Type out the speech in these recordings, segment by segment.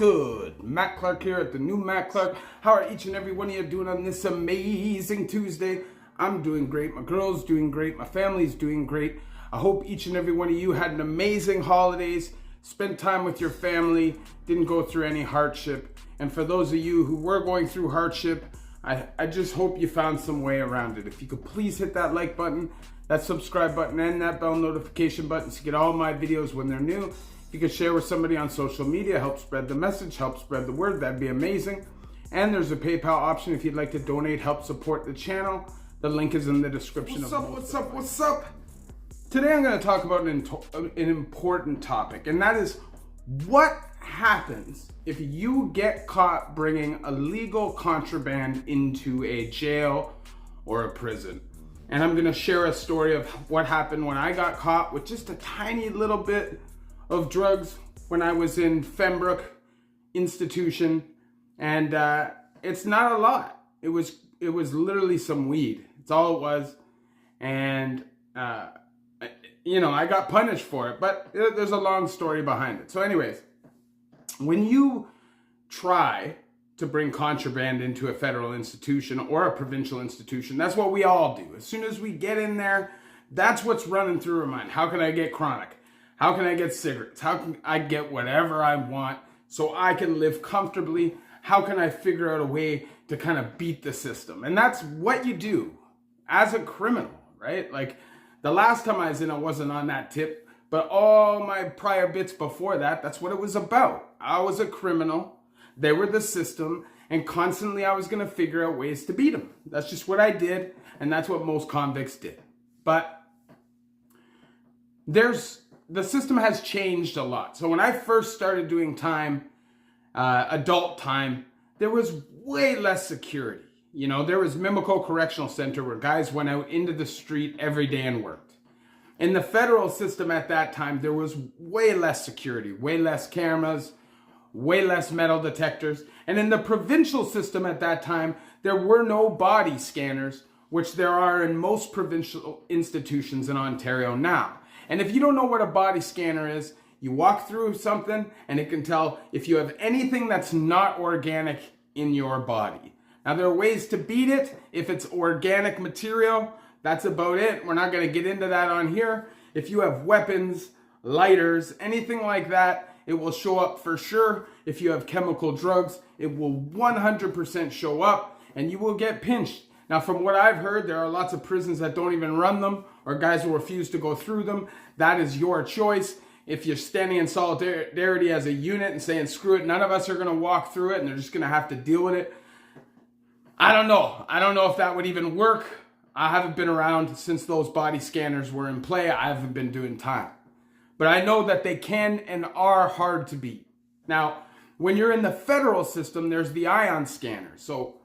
good? Matt Clark here at the new Matt Clark. How are each and every one of you doing on this amazing Tuesday? I'm doing great. My girl's doing great. My family's doing great. I hope each and every one of you had an amazing holidays, spent time with your family, didn't go through any hardship. And for those of you who were going through hardship, I just hope you found some way around it. If you could please hit that like button, that subscribe button, and that bell notification button to get all my videos when they're new. If you could share with somebody on social media, help spread the message, help spread the word, that'd be amazing. And there's a PayPal option if you'd like to donate, help support the channel. The link is in the description. What's up? Today I'm going to talk about an important topic, and that is what happens if you get caught bringing illegal contraband into a jail or a prison. And I'm going to share a story of what happened when I got caught with just a tiny little bit of drugs when I was in Fembrook institution. And it's not a lot. It was literally some weed. It's all it was. And, I got punished for it. But there's a long story behind it. So anyways, when you try to bring contraband into a federal institution or a provincial institution, that's what we all do. As soon as we get in there, that's what's running through our mind. How can I get chronic? How can I get cigarettes? How can I get whatever I want so I can live comfortably? How can I figure out a way to kind of beat the system? And that's what you do as a criminal, right? Like the last time I was in, I wasn't on that tip, but all my prior bits before that, that's what it was about. I was a criminal. They were the system, and constantly I was going to figure out ways to beat them. That's just what I did, and that's what most convicts did. But the system has changed a lot. So when I first started doing time, adult time, there was way less security. There was Mimico Correctional Center where guys went out into the street every day and worked. In the federal system at that time, there was way less security, way less cameras, way less metal detectors. And in the provincial system at that time, there were no body scanners, which there are in most provincial institutions in Ontario now. And if you don't know what a body scanner is, you walk through something and it can tell if you have anything that's not organic in your body. Now, there are ways to beat it. If it's organic material, that's about it. We're not going to get into that on here. If you have weapons, lighters, anything like that, it will show up for sure. If you have chemical drugs, it will 100% show up and you will get pinched. Now, from what I've heard, there are lots of prisons that don't even run them or guys who refuse to go through them. That is your choice. If you're standing in solidarity as a unit and saying, screw it, none of us are going to walk through it and they're just going to have to deal with it. I don't know. I don't know if that would even work. I haven't been around since those body scanners were in play. I haven't been doing time. But I know that they can and are hard to beat. Now, when you're in the federal system, there's the ion scanner. So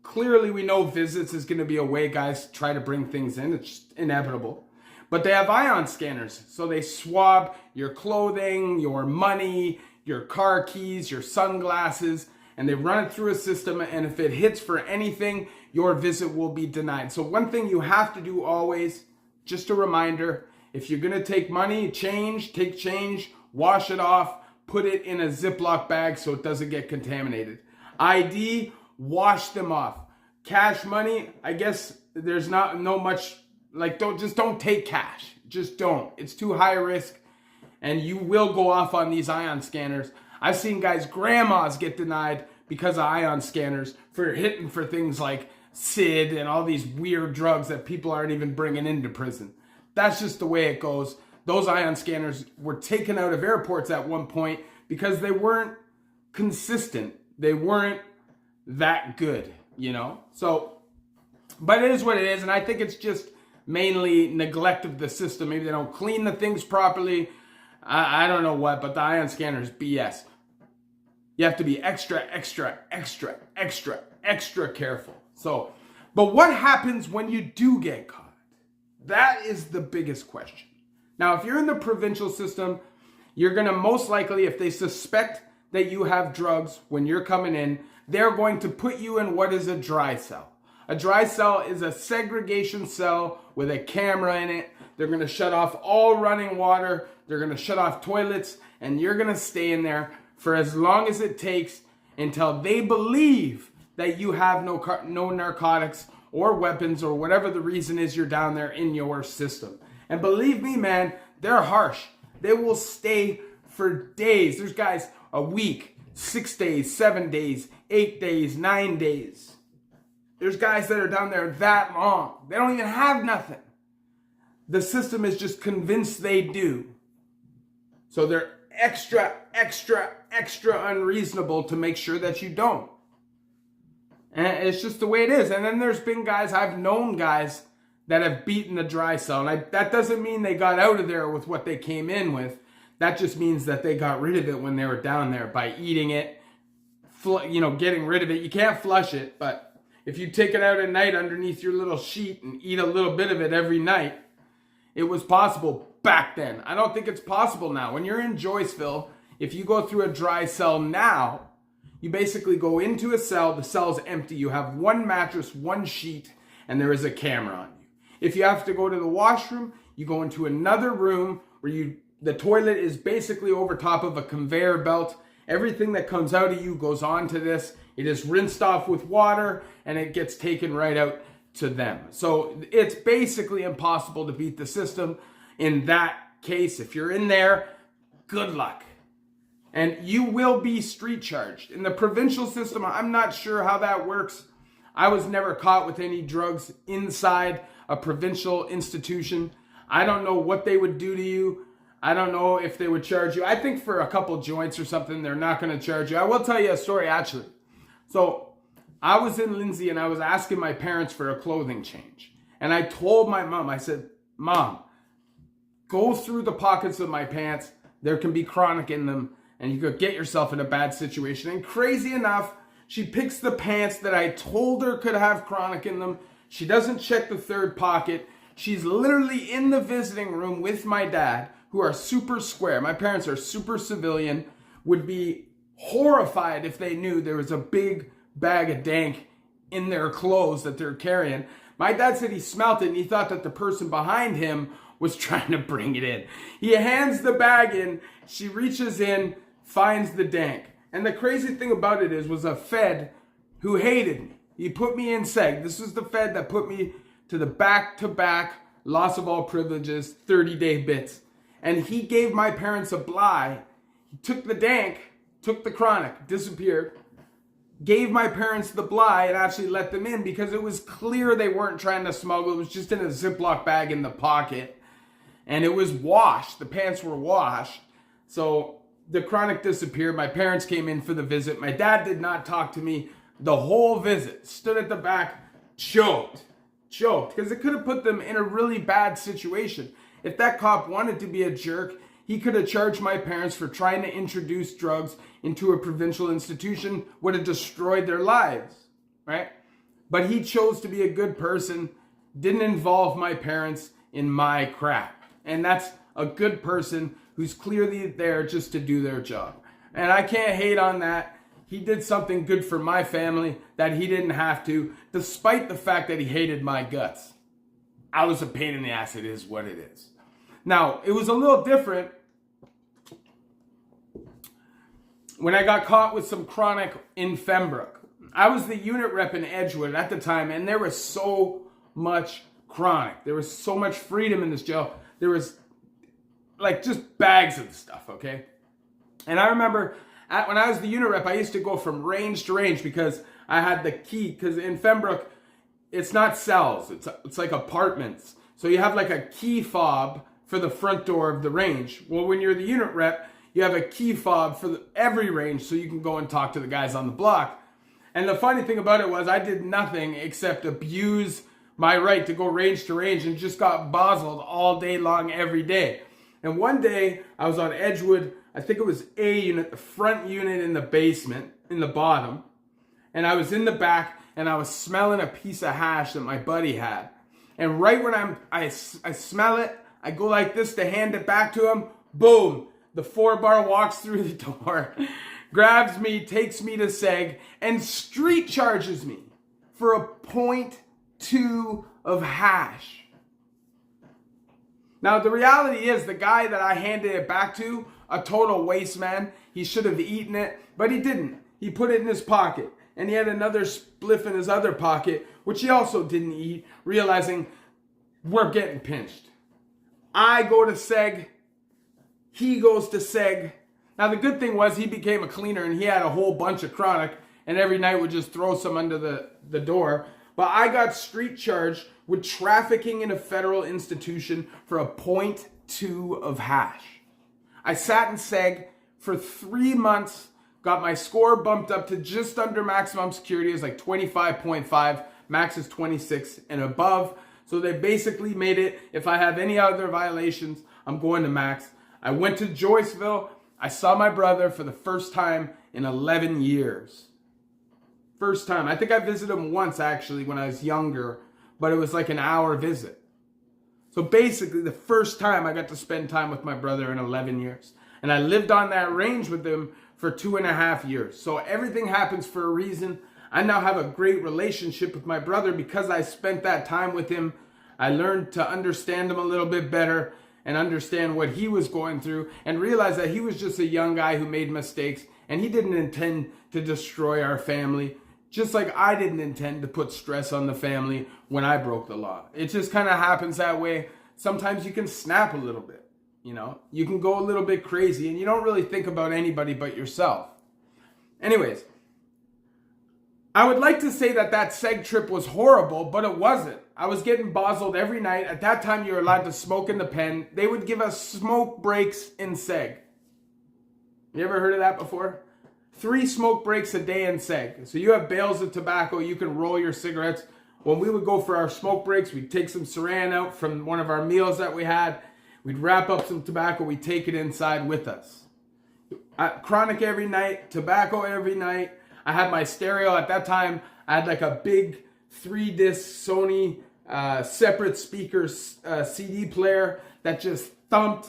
clearly we know visits is going to be a way guys try to bring things in. It's just inevitable. But they have ion scanners. So they swab your clothing, your money, your car keys, your sunglasses, and they run it through a system. And if it hits for anything, your visit will be denied. So one thing you have to do always, just a reminder, if you're going to take money, take change, wash it off, put it in a Ziploc bag so it doesn't get contaminated. ID, wash them off. Cash money, I guess there's no much, like don't take cash. Just don't. It's too high risk and you will go off on these ion scanners. I've seen guys' grandmas get denied because of ion scanners for hitting for things like SID and all these weird drugs that people aren't even bringing into prison. That's just the way it goes. Those ion scanners were taken out of airports at one point because they weren't consistent. They weren't that good, So, but it is what it is, and I think it's just mainly neglect of the system. Maybe they don't clean the things properly. I don't know what, but the ion scanner is BS. You have to be extra careful. So, but what happens when you do get caught? That is the biggest question. Now, if you're in the provincial system, you're going to most likely, if they suspect that you have drugs when you're coming in, they're going to put you in what is a dry cell. A dry cell is a segregation cell with a camera in it. They're going to shut off all running water. They're going to shut off toilets, and you're going to stay in there for as long as it takes until they believe that you have no narcotics or weapons or whatever the reason is you're down there in your system. And believe me, man, they're harsh. They will stay for days. There's guys a week, 6 days, 7 days, 8 days, 9 days. There's guys that are down there that long. They don't even have nothing. The system is just convinced they do. So they're extra unreasonable to make sure that you don't. And it's just the way it is. And then there's been guys, I've known guys that have beaten the dry cell. That doesn't mean they got out of there with what they came in with. That just means that they got rid of it when they were down there by eating it, getting rid of it. You can't flush it, but if you take it out at night underneath your little sheet and eat a little bit of it every night, it was possible back then. I don't think it's possible now. When you're in Joyceville, if you go through a dry cell now, you basically go into a cell, the cell's empty, you have one mattress, one sheet, and there is a camera on you. If you have to go to the washroom, you go into another room where the toilet is basically over top of a conveyor belt. Everything that comes out of you goes onto this. It is rinsed off with water and it gets taken right out to them. So it's basically impossible to beat the system. In that case, if you're in there, good luck. And you will be street charged. In the provincial system, I'm not sure how that works. I was never caught with any drugs inside a provincial institution. I don't know what they would do to you. I don't know if they would charge you. I think for a couple joints or something, they're not going to charge you. I will tell you a story, actually. So I was in Lindsay and I was asking my parents for a clothing change. And I told my mom, I said, Mom, go through the pockets of my pants. There can be chronic in them. And you could get yourself in a bad situation. And crazy enough, she picks the pants that I told her could have chronic in them. She doesn't check the third pocket. She's literally in the visiting room with my dad, who are super square. My parents are super civilian, would be horrified if they knew there was a big bag of dank in their clothes that they're carrying. My dad said he smelt it and he thought that the person behind him was trying to bring it in. He hands the bag in, she reaches in, finds the dank. And the crazy thing about it was a Fed who hated me. He put me in seg. This was the Fed that put me to the back-to-back loss of all privileges, 30-day bits. And he gave my parents a bly. He took the dank, took the chronic, disappeared, gave my parents the bly and actually let them in because it was clear they weren't trying to smuggle. It was just in a Ziploc bag in the pocket. And it was washed. The pants were washed. So the chronic disappeared. My parents came in for the visit. My dad did not talk to me the whole visit. Stood at the back, choked. Because it could have put them in a really bad situation. If that cop wanted to be a jerk, he could have charged my parents for trying to introduce drugs into a provincial institution, would have destroyed their lives, right? But he chose to be a good person, didn't involve my parents in my crap. And that's a good person who's clearly there just to do their job. And I can't hate on that. He did something good for my family that he didn't have to, despite the fact that he hated my guts. I was a pain in the ass. It is what it is. Now, it was a little different when I got caught with some chronic in Fembrook. I was the unit rep in Edgewood at the time, and there was so much chronic. There was so much freedom in this jail. There was like just bags of stuff, okay? And I remember when I was the unit rep, I used to go from range to range because I had the key. Because in Fembrook, it's not cells. It's like apartments. So you have like a key fob for the front door of the range. Well, when you're the unit rep, you have a key fob for every range so you can go and talk to the guys on the block. And the funny thing about it was I did nothing except abuse my right to go range to range and just got bozzled all day long every day. And one day I was on Edgewood, I think it was A unit, the front unit in the basement, in the bottom. And I was in the back and I was smelling a piece of hash that my buddy had. And right when I smell it, I go like this to hand it back to him. Boom. The 4-bar walks through the door, grabs me, takes me to seg, and street charges me for a .2 of hash. Now, the reality is the guy that I handed it back to, a total waste man, he should have eaten it, but he didn't. He put it in his pocket, and he had another spliff in his other pocket, which he also didn't eat, realizing we're getting pinched. I go to seg, he goes to seg. Now, the good thing was he became a cleaner, and he had a whole bunch of chronic, and every night would just throw some under the door. But I got street charged with trafficking in a federal institution for a .2 of hash. I sat in seg for 3 months, got my score bumped up to just under maximum security. It was like 25.5, max is 26 and above. So they basically made it, if I have any other violations, I'm going to max. I went to Joyceville. I saw my brother for the first time in 11 years. First time. I think I visited him once actually when I was younger, but it was like an hour visit. So basically the first time I got to spend time with my brother in 11 years. And I lived on that range with him for 2.5 years. So everything happens for a reason. I now have a great relationship with my brother because I spent that time with him. I learned to understand him a little bit better and understand what he was going through and realize that he was just a young guy who made mistakes and he didn't intend to destroy our family. Just like I didn't intend to put stress on the family when I broke the law. It just kind of happens that way. Sometimes you can snap a little bit, you know. You can go a little bit crazy and you don't really think about anybody but yourself. Anyways, I would like to say that seg trip was horrible, but it wasn't. I was getting bozzled every night. At that time, you were allowed to smoke in the pen. They would give us smoke breaks in seg. You ever heard of that before? 3 smoke breaks a day in seg. So you have bales of tobacco, you can roll your cigarettes. When we would go for our smoke breaks, we'd take some saran out from one of our meals that we had. We'd wrap up some tobacco, we'd take it inside with us. Chronic every night, tobacco every night. I had my stereo at that time. I had like a big 3-disc Sony separate speakers CD player that just thumped.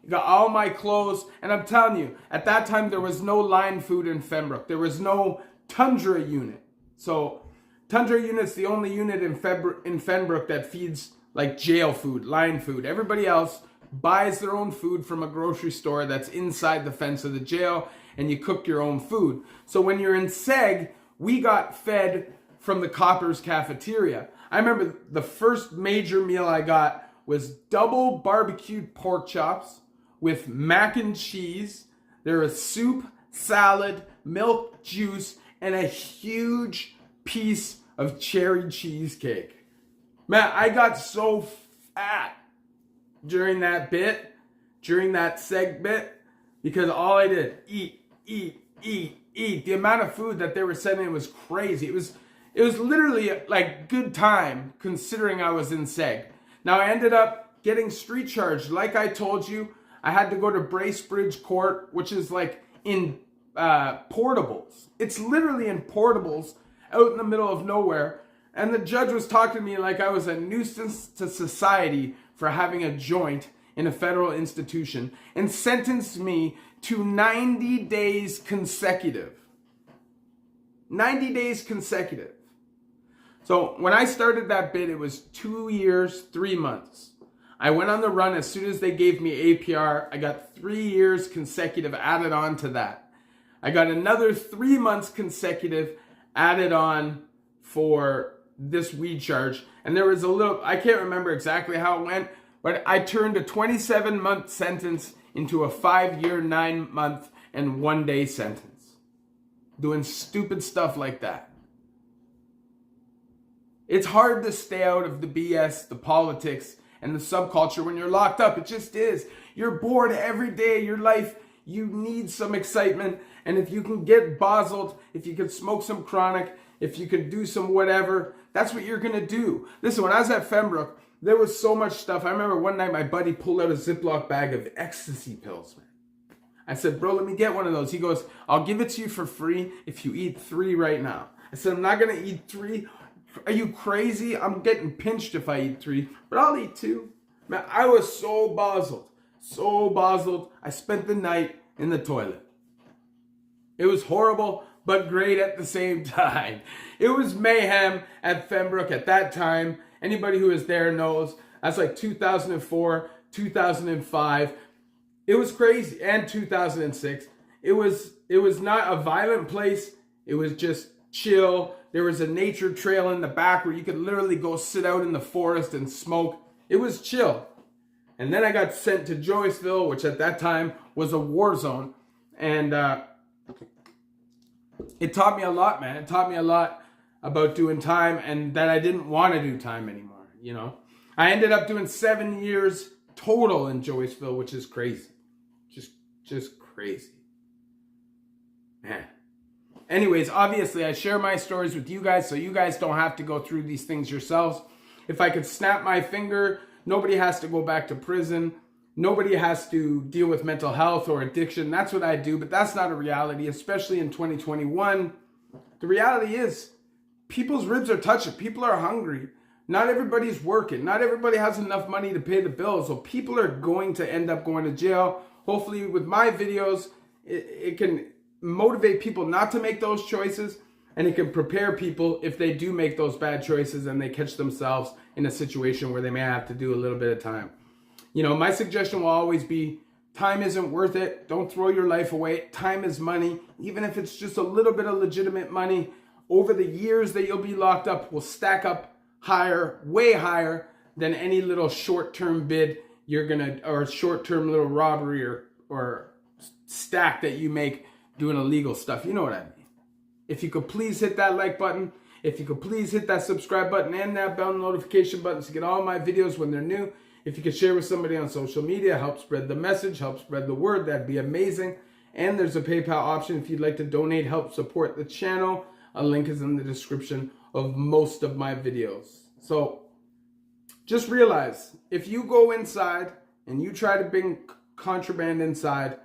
Got all my clothes, and I'm telling you, at that time there was no line food in Fembrook. There was no Tundra unit. So Tundra unit's the only unit in Fembrook that feeds like jail food, line food. Everybody else buys their own food from a grocery store that's inside the fence of the jail, and you cook your own food. So when you're in seg, we got fed from the Coppers cafeteria. I remember the first major meal I got was double barbecued pork chops with mac and cheese. There was soup, salad, milk, juice, and a huge piece of cherry cheesecake. Man, I got so fat during that seg bit, because all I did, eat. The amount of food that they were sending was crazy. It was literally like good time considering I was in seg. Now I ended up getting street charged. Like I told you, I had to go to Bracebridge Court, which is like in portables. It's literally in portables out in the middle of nowhere. And the judge was talking to me like I was a nuisance to society for having a joint in a federal institution and sentenced me to 90 days consecutive. 90 days consecutive. So when I started that bid, it was 2 years, 3 months. I went on the run as soon as they gave me APR. I got 3 years consecutive added on to that. I got another 3 months consecutive added on for this weed charge. And there was a little, I can't remember exactly how it went, but I turned a 27-month sentence into a 5-year, 9-month, and 1-day sentence. Doing stupid stuff like that. It's hard to stay out of the BS, the politics, and the subculture when you're locked up. It just is. You're bored every day of your life. You need some excitement. And if you can get bozzled, if you can smoke some chronic, if you can do some whatever, that's what you're going to do. Listen, when I was at Fembrook, there was so much stuff. I remember one night my buddy pulled out a Ziploc bag of ecstasy pills, man. I said, bro, let me get one of those. He goes, I'll give it to you for free if you eat 3 right now. I said, I'm not going to eat 3. Are you crazy? I'm getting pinched if I eat 3, but I'll eat 2. Man, I was so bozzled. I spent the night in the toilet. It was horrible, but great at the same time. It was mayhem at Fembrook at that time. Anybody who was there knows That's like 2004, 2005. It was crazy. And 2006. It was not a violent place. It was just chill. There was a nature trail in the back where you could literally go sit out in the forest and smoke. It was chill. And then I got sent to Joyceville, which at that time was a war zone. And it taught me a lot, man. It taught me a lot about doing time, and that I didn't want to do time anymore, you know. I ended up doing 7 years total in Joyceville, which is crazy. Just crazy. Man. Anyways, obviously I share my stories with you guys so you guys don't have to go through these things yourselves. If I could snap my finger, nobody has to go back to prison. Nobody has to deal with mental health or addiction. That's what I do, but that's not a reality, especially in 2021. The reality is people's ribs are touching. People are hungry. Not everybody's working. Not everybody has enough money to pay the bills. So people are going to end up going to jail. Hopefully with my videos, it can motivate people not to make those choices, and it can prepare people if they do make those bad choices and they catch themselves in a situation where they may have to do a little bit of time. You know, my suggestion will always be time isn't worth it. Don't throw your life away. Time is money. Even if it's just a little bit of legitimate money, over the years that you'll be locked up will stack up higher, way higher than any little short-term bid or short-term little robbery or stack that you make doing illegal stuff. You know what I mean? If you could please hit that like button, if you could please hit that subscribe button and that bell notification button to get all my videos when they're new. If you could share with somebody on social media, help spread the message, help spread the word, that'd be amazing. And there's a PayPal option if you'd like to donate, help support the channel. A link is in the description of most of my videos. So just realize, if you go inside and you try to bring contraband inside,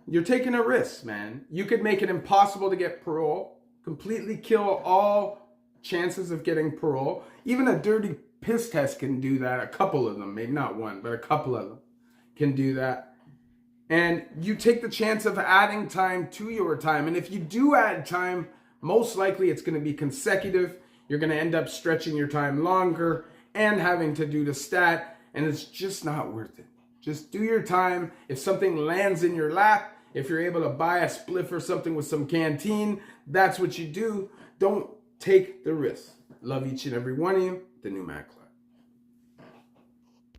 you're taking a risk, man. You could make it impossible to get parole, completely kill all chances of getting parole. Even a dirty piss test can do that. A couple of them, maybe not one, but a couple of them can do that. And you take the chance of adding time to your time. And if you do add time, most likely it's going to be consecutive. You're going to end up stretching your time longer and having to do the stat. And it's just not worth it. Just do your time. If something lands in your lap, if you're able to buy a spliff or something with some canteen, that's what you do. Don't take the risk. Love each and every one of you. The New Mac Club.